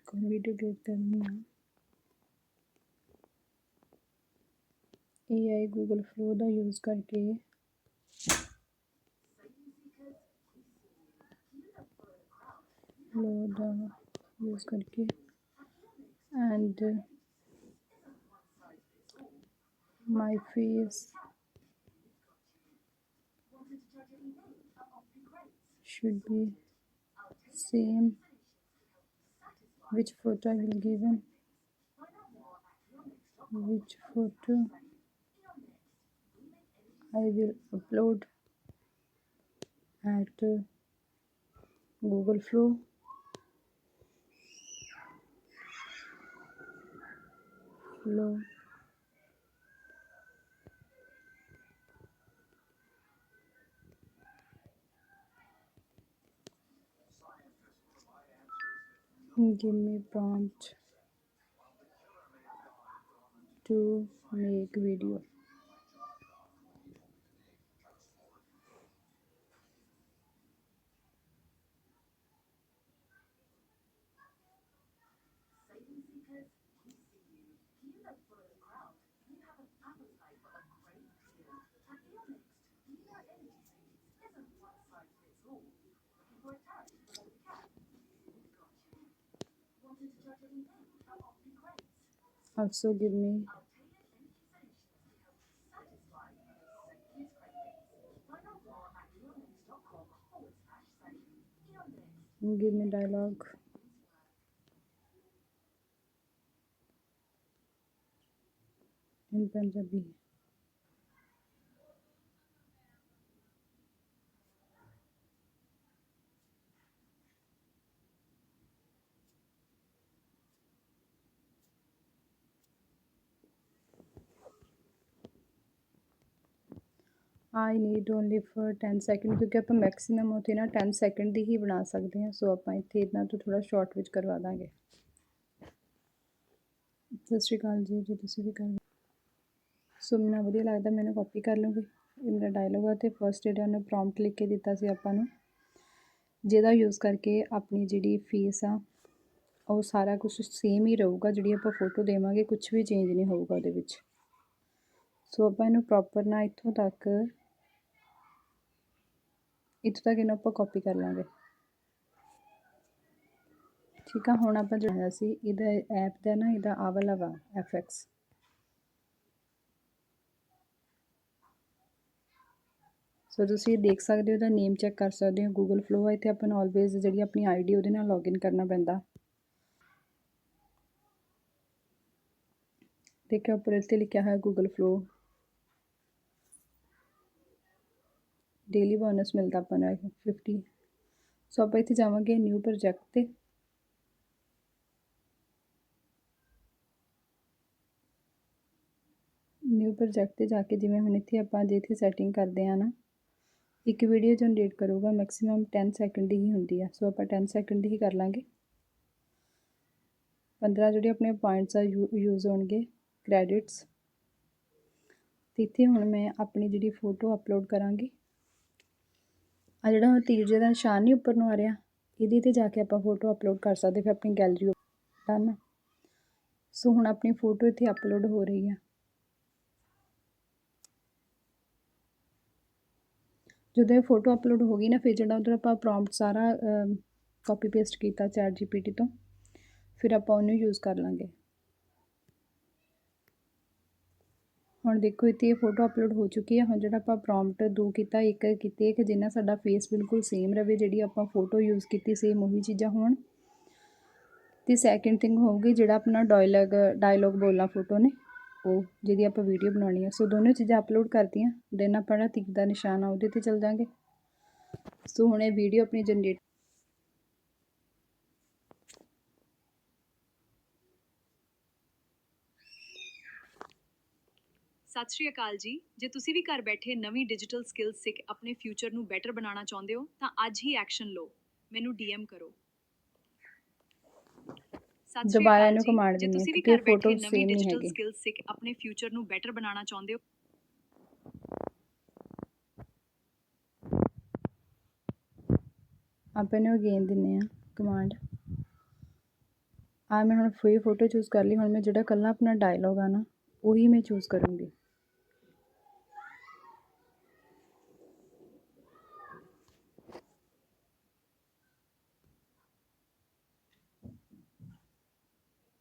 Video click करनी है AI Google flow का यूज़ करके फ्लो का यूज़ करके and my face should be same which photo I will given which photo I will upload at Google Flow. Give me prompt to make video. Also give me dialogue in Punjabi. I need only for 10 second ਕਿਉਂਕਿ ਆਪਾਂ maximum ਉੱਥੇ ਨਾ 10 second ਦੀ ਹੀ ਬਣਾ ਸਕਦੇ ਹਾਂ। ਸੋ ਆਪਾਂ ਇੱਥੇ ਇਹਨਾਂ ਤੋਂ ਥੋੜ੍ਹਾ ਸ਼ਾਰਟ ਵਿੱਚ ਕਰਵਾ ਦਾਂਗੇ। ਸਤਿ ਸ਼੍ਰੀ ਅਕਾਲ ਜੀ, ਜੇ ਤੁਸੀਂ ਵੀ ਕਰ ਸੋ ਮੈਨੂੰ ਵਧੀਆ ਲੱਗਦਾ ਮੈਨੂੰ ਕਾਪੀ ਕਰ ਲਵਾਂਗੇ। ਇਹ ਮੇਰਾ ਡਾਇਲੋਗ ਆ ਅਤੇ ਫਸਟ ਜਿਹੜਾ ਉਹਨੇ ਪ੍ਰੋਮਪਟ ਲਿਖ ਕੇ ਦਿੱਤਾ ਸੀ ਆਪਾਂ ਨੂੰ, ਜਿਹਦਾ ਯੂਜ਼ ਕਰਕੇ ਆਪਣੀ ਜਿਹੜੀ ਫੇਸ ਆ ਉਹ ਸਾਰਾ ਕੁਛ ਸੇਮ ਹੀ ਰਹੂਗਾ। ਜਿਹੜੀ ਆਪਾਂ ਫੋਟੋ ਦੇਵਾਂਗੇ ਕੁਛ ਵੀ ਚੇਂਜ ਨਹੀਂ ਹੋਊਗਾ ਉਹਦੇ ਵਿੱਚ। ਸੋ ਆਪਾਂ ਇਹਨੂੰ ਪ੍ਰੋਪਰ ਨਾ ਇੱਥੋਂ ਤੱਕ ਇਹਨੂੰ ਆਪਾਂ ਕਾਪੀ ਕਰ ਲਾਂਗੇ। ਠੀਕ ਆ, ਹੁਣ ਆਪਾਂ ਜਿਹੜਾ ਸੀ ਇਹਦਾ ਐਪ ਦਾ ਨਾ ਇਹਦਾ ਆਹ ਵਾਲਾ ਵਾ FX। ਸੋ ਤੁਸੀਂ ਦੇਖ ਸਕਦੇ ਹੋ, ਇਹਦਾ ਨੇਮ ਚੈੱਕ ਕਰ ਸਕਦੇ ਹੋ, ਗੂਗਲ ਫਲੋ ਆ। ਇੱਥੇ ਆਪਾਂ ਨੂੰ ਆਲਵੇਜ਼ ਜਿਹੜੀ ਆਪਣੀ ID ਉਹਦੇ ਨਾਲ ਲੌਗਇਨ ਕਰਨਾ ਪੈਂਦਾ। ਦੇਖਿਓ ਉੱਪਰ ਇੱਥੇ ਲਿਖਿਆ ਹੋਇਆ ਗੂਗਲ ਫਲੋ ਡੇਲੀ ਬੋਨਸ ਮਿਲਦਾ ਆਪਾਂ ਨੂੰ 50। ਸੋ ਆਪਾਂ ਇੱਥੇ ਜਾਵਾਂਗੇ ਨਿਊ ਪ੍ਰੋਜੈਕਟ 'ਤੇ। ਨਿਊ ਪ੍ਰੋਜੈਕਟ 'ਤੇ ਜਾ ਕੇ ਜਿਵੇਂ ਹੁਣ ਇੱਥੇ ਆਪਾਂ ਜੇ ਇੱਥੇ ਸੈਟਿੰਗ ਕਰਦੇ ਹਾਂ ਨਾ, ਇੱਕ ਵੀਡੀਓ ਜਨਰੇਟ ਕਰੂਗਾ ਮੈਕਸਿਮਮ 10 ਸੈਕਿੰਡ ਦੀ ਹੀ ਹੁੰਦੀ ਆ। ਸੋ ਆਪਾਂ 10 ਸੈਕਿੰਡ ਦੀ ਹੀ ਕਰ ਲਾਂਗੇ। 15 ਜਿਹੜੇ ਆਪਣੇ ਪੁਆਇੰਟਸ ਆ ਯੂਜ਼ ਹੋਣਗੇ ਕ੍ਰੈਡਿਟਸ। ਅਤੇ ਇੱਥੇ ਹੁਣ ਮੈਂ ਆਪਣੀ ਜਿਹੜੀ ਫੋਟੋ ਅਪਲੋਡ ਕਰਾਂਗੀ। ਆ ਜਿਹੜਾ ਹੁਣ ਤੀਰ ਜਿਹੇ ਦਾ ਨਿਸ਼ਾਨ ਨਹੀਂ ਉੱਪਰ ਨੂੰ ਆ ਰਿਹਾ, ਇਹਦੇ 'ਤੇ ਜਾ ਕੇ ਆਪਾਂ ਫੋਟੋ ਅਪਲੋਡ ਕਰ ਸਕਦੇ। ਫਿਰ ਆਪਣੀ ਗੈਲਰੀ ਡਨ। ਸੋ ਹੁਣ ਆਪਣੀ ਫੋਟੋ ਇੱਥੇ ਅਪਲੋਡ ਹੋ ਰਹੀ ਆ। ਜਦੋਂ ਇਹ ਫੋਟੋ ਅਪਲੋਡ ਹੋ ਗਈ ਨਾ, ਫਿਰ ਜਿਹੜਾ ਉੱਧਰ ਆਪਾਂ ਪ੍ਰੋਮਪਟ ਸਾਰਾ ਕਾਪੀ ਪੇਸਟ ਕੀਤਾ ChatGPT ਤੋਂ, ਫਿਰ ਆਪਾਂ ਉਹਨੂੰ ਯੂਜ਼ ਕਰ ਲਾਂਗੇ। ਹੁਣ ਦੇਖੋ ਇੱਥੇ ਇਹ ਫੋਟੋ ਅਪਲੋਡ ਹੋ ਚੁੱਕੀ ਹੈ। ਹੁਣ ਜਿਹੜਾ ਆਪਾਂ ਪ੍ਰੋਮਪਟ ਦੋ ਕੀਤਾ, ਇੱਕ ਕੀਤੀ ਕਿ ਜਿੰਨਾ ਸਾਡਾ ਫੇਸ ਬਿਲਕੁਲ ਸੇਮ ਰਹੇ, ਜਿਹੜੀ ਆਪਾਂ ਫੋਟੋ ਯੂਜ਼ ਕੀਤੀ ਸੇਮ ਉਹੀ ਚੀਜ਼ਾਂ ਹੋਣ। ਅਤੇ ਸੈਕਿੰਡ ਥਿੰਗ ਹੋਊਗੀ ਜਿਹੜਾ ਆਪਣਾ ਡਾਇਲੋਗ ਬੋਲਣਾ ਫੋਟੋ ਨੇ, ਉਹ ਜਿਹਦੀ ਆਪਾਂ ਵੀਡੀਓ ਬਣਾਉਣੀ ਆ। ਸੋ ਦੋਨੋਂ ਚੀਜ਼ਾਂ ਅਪਲੋਡ ਕਰਤੀਆਂ। ਦੈਨ ਆਪਾਂ ਜਿਹੜਾ ਤੀਰ ਦਾ ਨਿਸ਼ਾਨ ਆ ਉਹਦੇ 'ਤੇ ਚੱਲ ਜਾਂਗੇ। ਸੋ ਹੁਣ ਇਹ ਵੀਡੀਓ ਆਪਣੀ ਜਨਰੇਟ ਸਤਿ ਸ਼੍ਰੀ ਅਕਾਲ ਜੀ, ਜੇ ਤੁਸੀਂ ਵੀ ਘਰ ਬੈਠੇ ਨਵੀਂ ਡਿਜੀਟਲ ਸਕਿੱਲ ਸਿੱਖ ਆਪਣੇ ਫਿਊਚਰ ਨੂੰ ਬੈਟਰ ਬਣਾਉਣਾ ਚਾਹੁੰਦੇ ਹੋ ਤਾਂ ਅੱਜ ਹੀ ਐਕਸ਼ਨ ਲਓ, ਮੈਨੂੰ DM ਕਰੋ। ਦੁਬਾਰਾ ਇਹਨੂੰ ਕਮਾਂਡ ਜੇ ਦਿੰਦੀ ਤੁਸੀਂ ਵੀ ਕਿਉਂਕਿ ਘਰ ਬੈਠੇ ਫੋਟੋ ਨਵੀਂ ਸੇਮ ਨਹੀਂ ਡਿਜੀਟਲ ਹੈਗੀ। ਸਕਿੱਲ ਸਿੱਖ ਆਪਣੇ ਫਿਊਚਰ ਨੂੰ ਬੈਟਰ ਬਣਾਉਣਾ ਚਾਹੁੰਦੇ ਹੋ ਆਪਾਂ ਇਹਨੂੰ ਅਗੇਨ ਦਿੰਦੇ ਹਾਂ ਕਮਾਂਡ। ਆ ਮੈਂ ਹੁਣ ਫਰੀ ਫੋਟੋ ਚੂਜ਼ ਕਰ ਲਈ। ਹੁਣ ਮੈਂ ਜਿਹੜਾ ਕੱਲਾ ਆਪਣਾ ਡਾਇਲੋਗ ਆ ਨਾ ਉਹੀ ਮੈਂ ਚੂਜ਼ ਕਰੂੰਗੀ।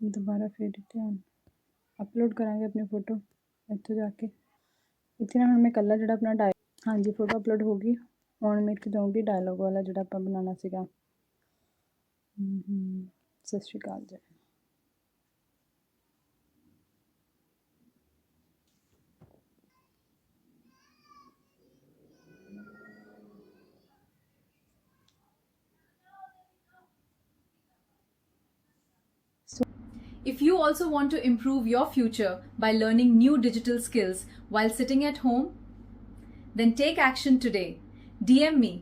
ਦੁਬਾਰਾ ਫਿਰ ਧਿਆਨ ਅਪਲੋਡ ਕਰਾਂਗੇ ਆਪਣੀ ਫੋਟੋ ਇੱਥੋਂ ਜਾ ਕੇ। ਇੱਥੇ ਨਾ ਹੁਣ ਮੈਂ ਕੱਲਾ ਜਿਹੜਾ ਆਪਣਾ ਹਾਂਜੀ ਫੋਟੋ ਅਪਲੋਡ ਹੋ ਗਈ। ਹੁਣ ਮੈਂ ਇੱਥੇ ਜਾਊਂਗੀ ਡਾਇਲੋਗ ਵਾਲਾ ਜਿਹੜਾ ਆਪਾਂ ਬਣਾਉਣਾ ਸੀਗਾ। ਸਤਿ ਸ਼੍ਰੀ ਅਕਾਲ ਜੀ। If you also want to improve your future by learning new digital skills while sitting at home, then take action today. DM me